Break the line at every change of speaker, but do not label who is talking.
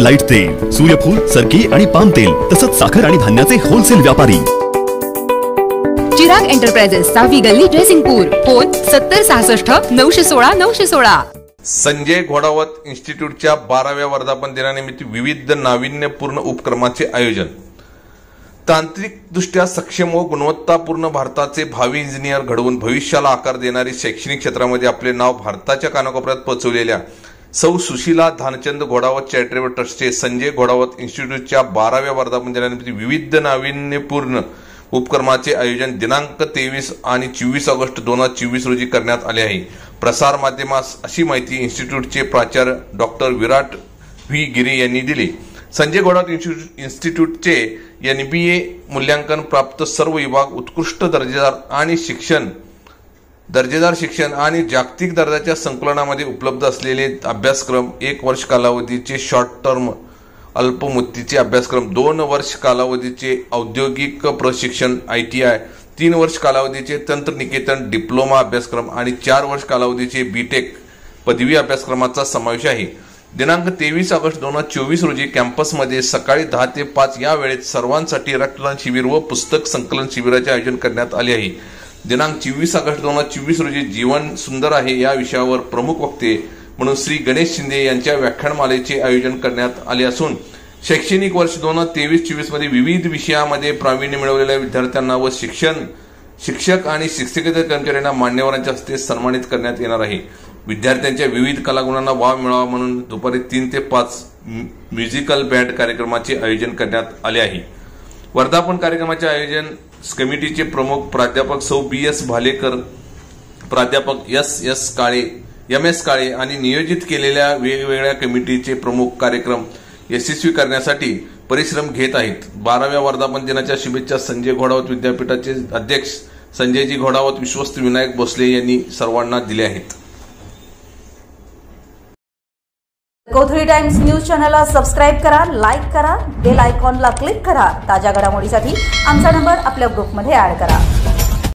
Light तेल, सूर्यफूल, सरकी आणि पाम तेल तसंच साखर आणि धान्याचे होलसेल व्यापारी।
चिराग एंटरप्राइजेस, सावी गल्ली, जयसिंगपूर। फोन 7066 916 916।
संजय घोडावत इन्स्टिट्यूटच्या 12व्या वर्धापन दिनानिमित्त विविध नाविन्यपूर्ण उपक्रमाचे आयोजन। तांत्रिकदृष्ट्या सक्षम व गुणवत्तापूर्ण भारताचे भावी इंजिनियर घडवून भविष्याला आकार देणारी शैक्षणिक क्षेत्रामध्ये आपले नाव भारताच्या कानाकोपऱ्यात पोहोचवलेल्या सौ सुशीला धानचंद घोडावत चॅरिटेबल ट्रस्टचे संजय घोडावत इन्स्टिट्यूटच्या 12व्या वर्धापन दिनानिमित्त विविध नाविन्यपूर्ण उपक्रमाचे आयोजन दिनांक 23 आणि 24 ऑगस्ट 2024 रोजी करण्यात आले आहे। प्रसार माध्यमास अशी माहिती इन्स्टिट्यूटचे प्राचार्य डॉक्टर विराट व्ही गिरी यांनी दिली। संजय घोडावत इन्स्टिट्यूटचे NBA मूल्यांकन प्राप्त सर्व विभाग उत्कृष्ट दर्जेदार शिक्षण आणि जागतिक दर्जाच्या संकुलनामध्ये उपलब्ध असलेले अभ्यासक्रम, 1 वर्ष कालावधीचे शॉर्ट टर्म अल्प मुदतीचे अभ्यासक्रम, 2 वर्ष कालावधीचे औद्योगिक प्रशिक्षण ITI, 3 वर्ष कालावधीचे तंत्रनिकेतन डिप्लोमा अभ्यासक्रम आणि 4 वर्ष कालावधीचे BTech पदवी अभ्यासक्रमाचा समावेश आहे। दिनांक 23 ऑगस्ट 2024 रोजी कॅम्पसमध्ये सकाळी 10 ते 5 या वेळेत सर्वांसाठी रक्तदान शिबिर व पुस्तक संकलन शिबिराचे आयोजन करण्यात आले आहे। दिनांक 24 ऑगस्ट 2024 रोजी जीवन सुंदर आहे या विषयावर प्रमुख वक्ते म्हणून श्री गणेश शिंदे यांच्या व्याख्यानमालेचे आयोजन करण्यात आले असून शैक्षणिक वर्ष 2023-24 मध्ये विविध विषयामध्ये प्रावीण्य मिळवलेल्या विद्यार्थ्यांना व शिक्षक आणि शिक्षकेतर कर्मचाऱ्यांना मान्यवरांच्या हस्ते सन्मानित करण्यात येणार आहे। विद्यार्थ्यांच्या विविध कलागुणांना वाव मिळावा म्हणून दुपारी 3 ते 5 म्युझिकल बँड कार्यक्रमाचे आयोजन करण्यात आले आहे। वर्धापन कार्यक्रमाचे आयोजन कमिटीचे प्रमुख प्राध्यापक सौ BS भालेकर, प्राध्यापक MS काळे आणि नियोजित केलेल्या वेगवेगळ्या कमिटीचे प्रमुख कार्यक्रम यशस्वी करण्यासाठी परिश्रम घेत आहेत। 12व्या वर्धापन दिनाच्या शुभेच्छा संजय घोडावत विद्यापीठाचे अध्यक्ष संजयजी घोडावत, विश्वस्त विनायक भोसले यांनी सर्वांना दिले आहेत।
कोथळी टाइम्स न्यूज चॅनलला सबस्क्राइब करा, लाईक करा, बेल आयकॉनला क्लिक करा। ताज्या घडामोडीसाठी आमचा नंबर आपल्या ग्रुपमध्ये ऍड करा।